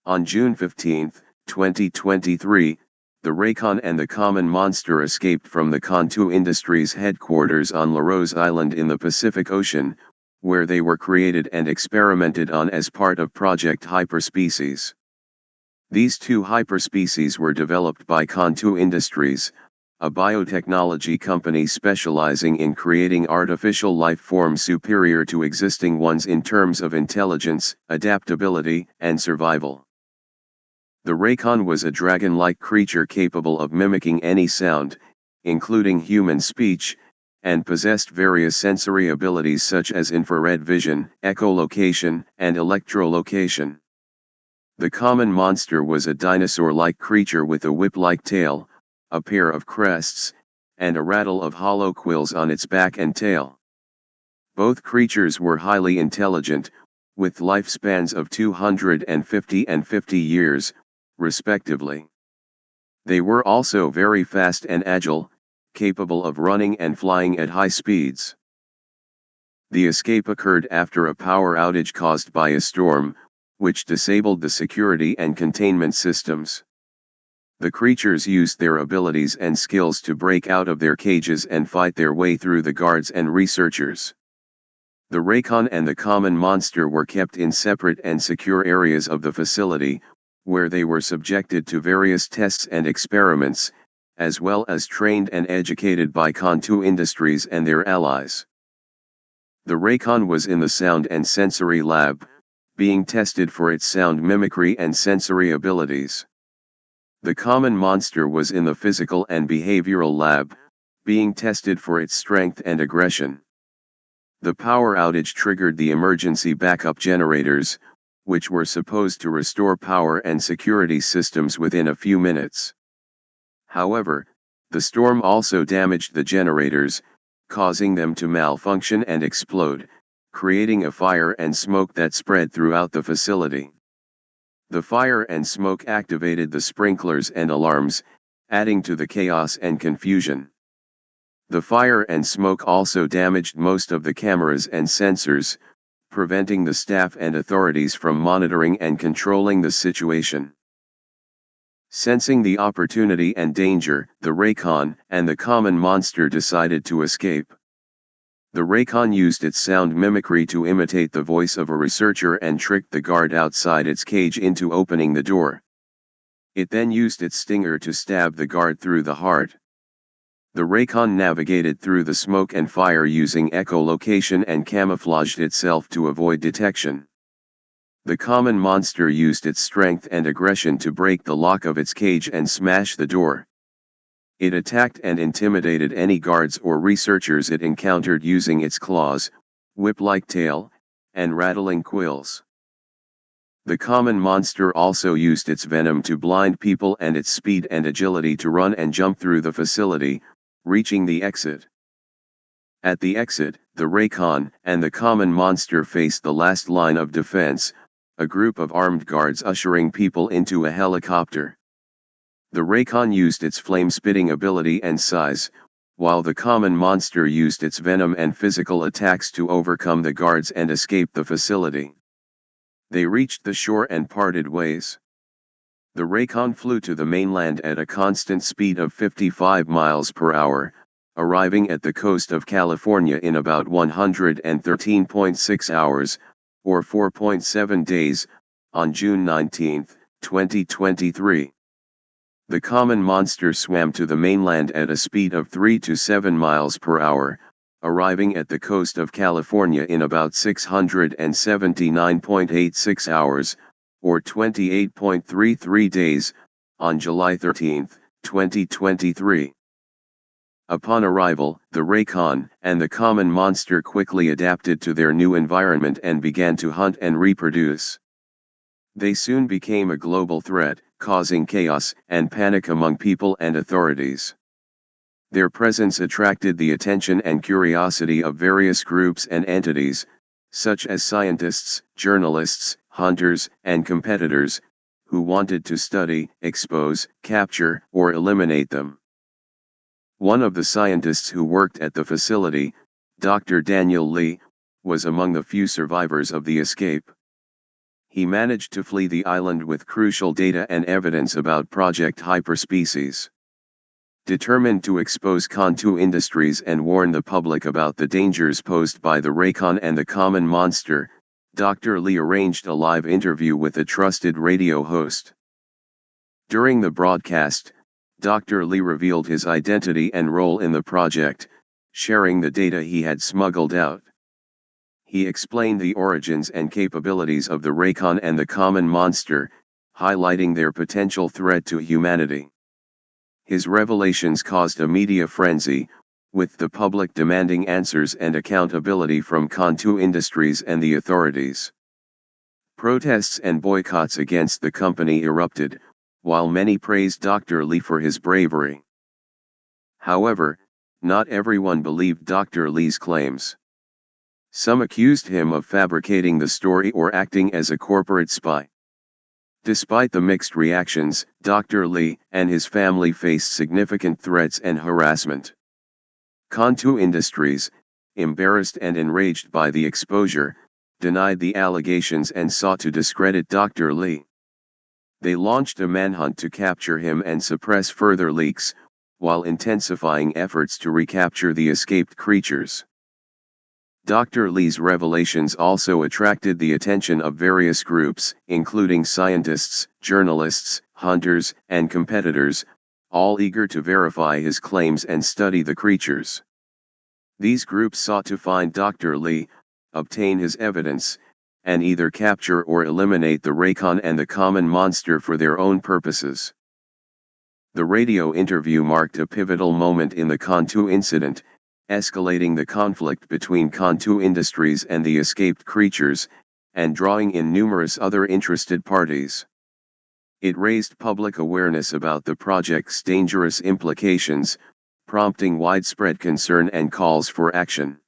On June 15, 2023, the Raycon and the common monster escaped from the Kontoo Industries headquarters on LaRose Island in the Pacific Ocean, where they were created and experimented on as part of Project Hyperspecies. These two hyperspecies were developed by Kontoo Industries, a biotechnology company specializing in creating artificial life forms superior to existing ones in terms of intelligence, adaptability, and survival. The Raycon was a dragon-like creature capable of mimicking any sound, including human speech, and possessed various sensory abilities such as infrared vision, echolocation, and electrolocation. The common monster was a dinosaur-like creature with a whip-like tail, a pair of crests, and a rattle of hollow quills on its back and tail. Both creatures were highly intelligent, with lifespans of 250 and 50 years, respectively. They were also very fast and agile, capable of running and flying at high speeds. The escape occurred after a power outage caused by a storm, which disabled the security and containment systems. The creatures used their abilities and skills to break out of their cages and fight their way through the guards and researchers. The Raycon and the common monster were kept in separate and secure areas of the facility, where they were subjected to various tests and experiments, as well as trained and educated by Kontoo Industries and their allies. The Raycon was in the Sound and Sensory Lab, being tested for its sound mimicry and sensory abilities. The common monster was in the Physical and Behavioral Lab, being tested for its strength and aggression. The power outage triggered the emergency backup generators, which were supposed to restore power and security systems within a few minutes. However, the storm also damaged the generators, causing them to malfunction and explode, creating a fire and smoke that spread throughout the facility. The fire and smoke activated the sprinklers and alarms, adding to the chaos and confusion. The fire and smoke also damaged most of the cameras and sensors, preventing the staff and authorities from monitoring and controlling the situation. Sensing the opportunity and danger, the Raycon and the common monster decided to escape. The Raycon used its sound mimicry to imitate the voice of a researcher and tricked the guard outside its cage into opening the door. It then used its stinger to stab the guard through the heart. The Raycon navigated through the smoke and fire using echolocation and camouflaged itself to avoid detection. The common monster used its strength and aggression to break the lock of its cage and smash the door. It attacked and intimidated any guards or researchers it encountered using its claws, whip-like tail, and rattling quills. The common monster also used its venom to blind people and its speed and agility to run and jump through the facility, reaching the exit. At the exit, the Raycon and the common monster faced the last line of defense, a group of armed guards ushering people into a helicopter. The Raycon used its flame-spitting ability and size, while the common monster used its venom and physical attacks to overcome the guards and escape the facility. They reached the shore and parted ways. The Raycon flew to the mainland at a constant speed of 55 miles per hour, arriving at the coast of California in about 113.6 hours, or 4.7 days, on June 19, 2023. The common monster swam to the mainland at a speed of 3 to 7 miles per hour, arriving at the coast of California in about 679.86 hours, or 28.33 days, on July 13, 2023. Upon arrival, the Raycon and the common monster quickly adapted to their new environment and began to hunt and reproduce. They soon became a global threat, causing chaos and panic among people and authorities. Their presence attracted the attention and curiosity of various groups and entities, such as scientists, journalists, hunters, and competitors, who wanted to study, expose, capture, or eliminate them. One of the scientists who worked at the facility, Dr. Daniel Lee, was among the few survivors of the escape. He managed to flee the island with crucial data and evidence about Project Hyperspecies. Determined to expose Kontoo Industries and warn the public about the dangers posed by the Raycon and the common monster, Dr. Lee arranged a live interview with a trusted radio host. During the broadcast, Dr. Lee revealed his identity and role in the project, sharing the data he had smuggled out. He explained the origins and capabilities of the Raycon and the common monster, highlighting their potential threat to humanity. His revelations caused a media frenzy, with the public demanding answers and accountability from Kontoo Industries and the authorities. Protests and boycotts against the company erupted, while many praised Dr. Lee for his bravery. However, not everyone believed Dr. Lee's claims. Some accused him of fabricating the story or acting as a corporate spy. Despite the mixed reactions, Dr. Lee and his family faced significant threats and harassment. Kontoo Industries, embarrassed and enraged by the exposure, denied the allegations and sought to discredit Dr. Lee. They launched a manhunt to capture him and suppress further leaks, while intensifying efforts to recapture the escaped creatures. Dr. Lee's revelations also attracted the attention of various groups, including scientists, journalists, hunters, and competitors, all eager to verify his claims and study the creatures. These groups sought to find Dr. Lee, obtain his evidence, and either capture or eliminate the Raycon and the common monster for their own purposes. The radio interview marked a pivotal moment in the Kontoo incident, escalating the conflict between Kontoo Industries and the escaped creatures, and drawing in numerous other interested parties. It raised public awareness about the project's dangerous implications, prompting widespread concern and calls for action.